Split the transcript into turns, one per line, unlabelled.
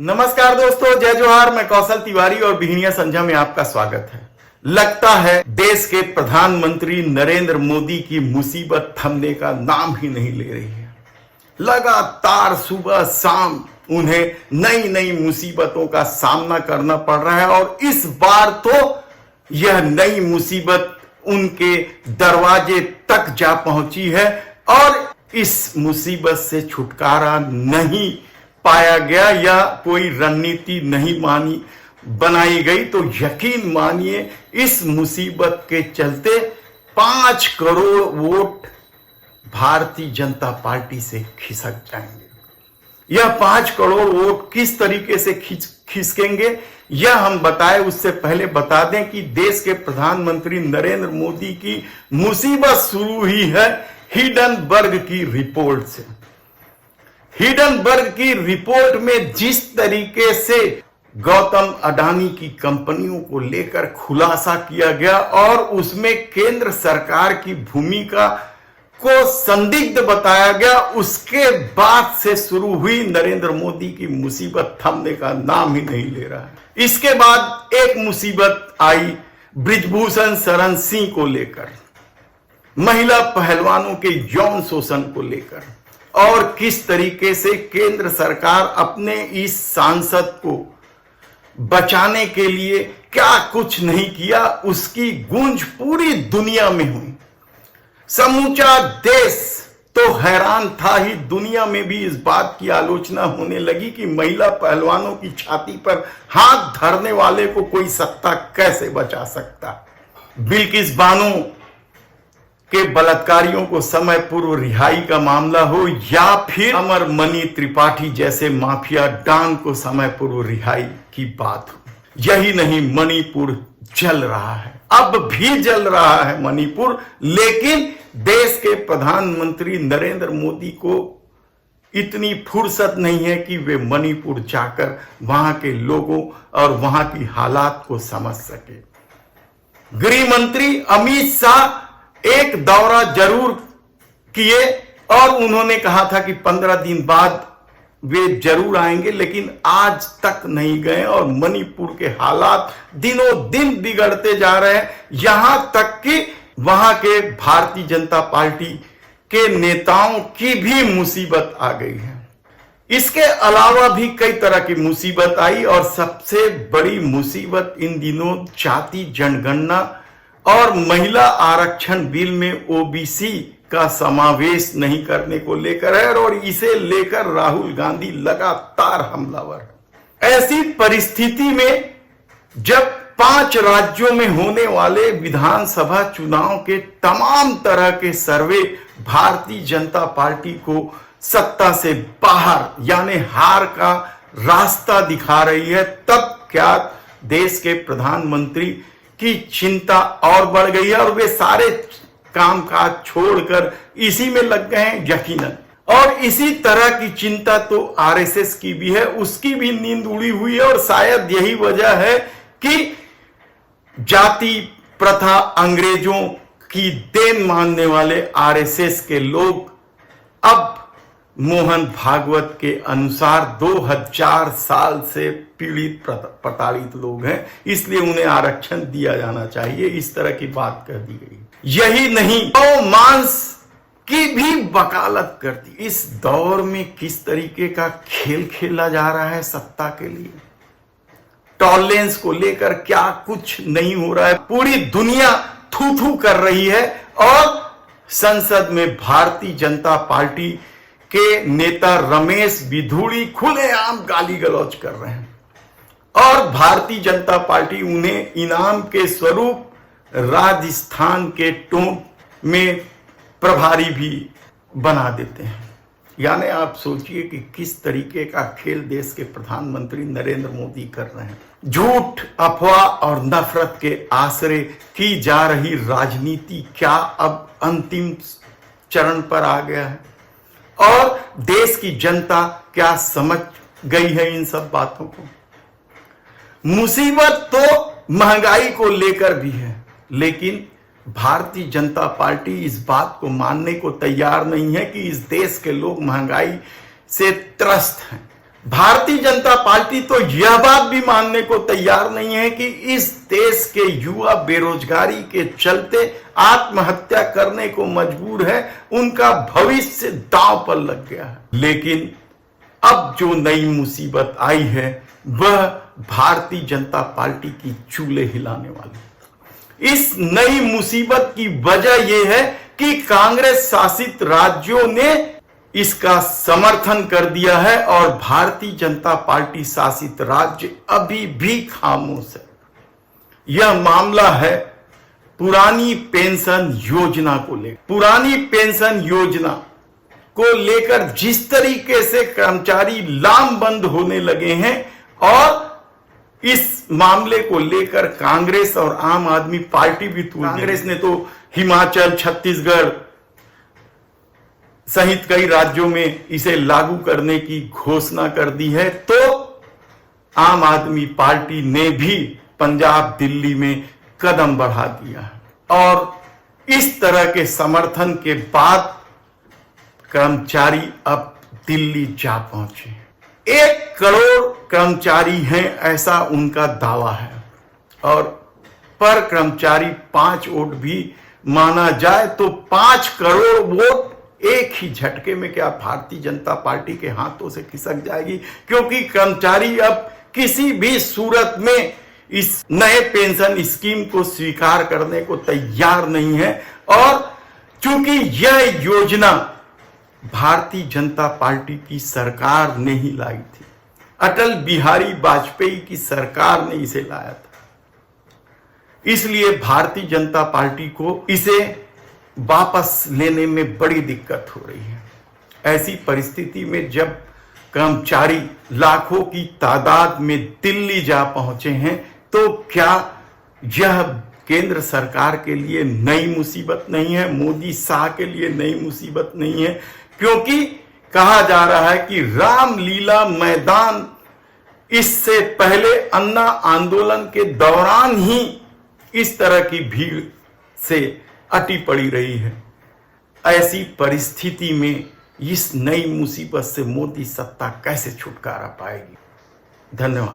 नमस्कार दोस्तों, जय जोहार। मैं कौशल तिवारी और बिहनिया संझा में आपका स्वागत है। लगता है देश के प्रधानमंत्री नरेंद्र मोदी की मुसीबत थमने का नाम ही नहीं ले रही है। लगातार सुबह शाम उन्हें नई नई मुसीबतों का सामना करना पड़ रहा है और इस बार तो यह नई मुसीबत उनके दरवाजे तक जा पहुंची है और इस मुसीबत से छुटकारा नहीं पाया गया या कोई रणनीति नहीं बनाई गई तो यकीन मानिए इस मुसीबत के चलते 5 करोड़ वोट भारतीय जनता पार्टी से खिसक जाएंगे। यह 5 करोड़ वोट किस तरीके से खिसकेंगे यह हम बताएं, उससे पहले बता दें कि देश के प्रधानमंत्री नरेंद्र मोदी की मुसीबत शुरू हुई है हिंडनबर्ग की रिपोर्ट से। हिंडनबर्ग की रिपोर्ट में जिस तरीके से गौतम अडानी की कंपनियों को लेकर खुलासा किया गया और उसमें केंद्र सरकार की भूमिका को संदिग्ध बताया गया, उसके बाद से शुरू हुई नरेंद्र मोदी की मुसीबत थमने का नाम ही नहीं ले रहा है। इसके बाद एक मुसीबत आई बृजभूषण शरण सिंह को लेकर, महिला पहलवानों के यौन शोषण को लेकर और किस तरीके से केंद्र सरकार अपने इस सांसद को बचाने के लिए क्या कुछ नहीं किया, उसकी गूंज पूरी दुनिया में हुई। समूचा देश तो हैरान था ही, दुनिया में भी इस बात की आलोचना होने लगी कि महिला पहलवानों की छाती पर हाथ धरने वाले को कोई सत्ता कैसे बचा सकता। बिल्किस बानो के बलात्कारियों को समय पूर्व रिहाई का मामला हो या फिर अमर मनी त्रिपाठी जैसे माफिया डांग को समय पूर्व रिहाई की बात हो। यही नहीं, मणिपुर जल रहा है, अब भी जल रहा है मणिपुर, लेकिन देश के प्रधानमंत्री नरेंद्र मोदी को इतनी फुर्सत नहीं है कि वे मणिपुर जाकर वहां के लोगों और वहां की हालात को समझ सके। गृह मंत्री अमित शाह एक दौरा जरूर किए और उन्होंने कहा था कि 15 दिन बाद वे जरूर आएंगे, लेकिन आज तक नहीं गए और मणिपुर के हालात दिनों दिन बिगड़ते जा रहे हैं। यहां तक कि वहां के भारतीय जनता पार्टी के नेताओं की भी मुसीबत आ गई है। इसके अलावा भी कई तरह की मुसीबत आई और सबसे बड़ी मुसीबत इन दिनों जाति जनगणना और महिला आरक्षण बिल में ओबीसी का समावेश नहीं करने को लेकर है और इसे लेकर राहुल गांधी लगातार हमलावर है। ऐसी परिस्थिति में जब 5 राज्यों में होने वाले विधानसभा चुनाव के तमाम तरह के सर्वे भारतीय जनता पार्टी को सत्ता से बाहर यानी हार का रास्ता दिखा रही है, तब क्या देश के प्रधानमंत्री की चिंता और बढ़ गई है और वे सारे कामकाज छोड़कर इसी में लग गए हैं यकीनन। और इसी तरह की चिंता तो आरएसएस की भी है, उसकी भी नींद उड़ी हुई है और शायद यही वजह है कि जाति प्रथा अंग्रेजों की देन मानने वाले आरएसएस के लोग अब मोहन भागवत के अनुसार 2000 साल से पीड़ित प्रताड़ित लोग हैं, इसलिए उन्हें आरक्षण दिया जाना चाहिए, इस तरह की बात कह दी गई। यही नहीं, गौ मांस की भी वकालत कर दी। इस दौर में किस तरीके का खेल खेला जा रहा है सत्ता के लिए, टॉलरेंस को लेकर क्या कुछ नहीं हो रहा है। पूरी दुनिया थू थू कर रही है और संसद में भारतीय जनता पार्टी के नेता रमेश बिधूड़ी खुलेआम गाली गलौज कर रहे हैं और भारतीय जनता पार्टी उन्हें इनाम के स्वरूप राजस्थान के टोंक में प्रभारी भी बना देते हैं। यानी आप सोचिए कि किस तरीके का खेल देश के प्रधानमंत्री नरेंद्र मोदी कर रहे हैं। झूठ, अफवाह और नफरत के आसरे की जा रही राजनीति क्या अब अंतिम चरण पर आ गया है और देश की जनता क्या समझ गई है इन सब बातों को। मुसीबत तो महंगाई को लेकर भी है, लेकिन भारतीय जनता पार्टी इस बात को मानने को तैयार नहीं है कि इस देश के लोग महंगाई से त्रस्त हैं। भारतीय जनता पार्टी तो यह बात भी मानने को तैयार नहीं है कि इस देश के युवा बेरोजगारी के चलते आत्महत्या करने को मजबूर है, उनका भविष्य दांव पर लग गया है। लेकिन अब जो नई मुसीबत आई है वह भारतीय जनता पार्टी की चूल्हे हिलाने वाली। इस नई मुसीबत की वजह यह है कि कांग्रेस शासित राज्यों ने इसका समर्थन कर दिया है और भारतीय जनता पार्टी शासित राज्य अभी भी खामोश है। यह मामला है पुरानी पेंशन योजना को लेकर। पुरानी पेंशन योजना को लेकर जिस तरीके से कर्मचारी लामबंद होने लगे हैं और इस मामले को लेकर कांग्रेस और आम आदमी पार्टी भी कांग्रेस ने तो हिमाचल, छत्तीसगढ़ सहित कई राज्यों में इसे लागू करने की घोषणा कर दी है, तो आम आदमी पार्टी ने भी पंजाब, दिल्ली में कदम बढ़ा दिया है। और इस तरह के समर्थन के बाद कर्मचारी अब दिल्ली जा पहुंचे। 1 करोड़ कर्मचारी हैं ऐसा उनका दावा है और पर कर्मचारी 5 वोट भी माना जाए तो 5 करोड़ वोट एक ही झटके में क्या भारतीय जनता पार्टी के हाथों से खिसक जाएगी, क्योंकि कर्मचारी अब किसी भी सूरत में इस नए पेंशन स्कीम को स्वीकार करने को तैयार नहीं है। और चूंकि यह योजना भारतीय जनता पार्टी की सरकार ने ही लाई थी, अटल बिहारी वाजपेयी की सरकार ने इसे लाया था, इसलिए भारतीय जनता पार्टी को इसे वापस लेने में बड़ी दिक्कत हो रही है। ऐसी परिस्थिति में जब कर्मचारी लाखों की तादाद में दिल्ली जा पहुंचे हैं, तो क्या यह केंद्र सरकार के लिए नई मुसीबत नहीं है, मोदी शाह के लिए नई मुसीबत नहीं है? क्योंकि कहा जा रहा है कि रामलीला मैदान इससे पहले अन्ना आंदोलन के दौरान ही इस तरह की भीड़ से अटी पड़ी रही है। ऐसी परिस्थिति में इस नई मुसीबत से मोदी सत्ता कैसे छुटकारा पाएगी? धन्यवाद।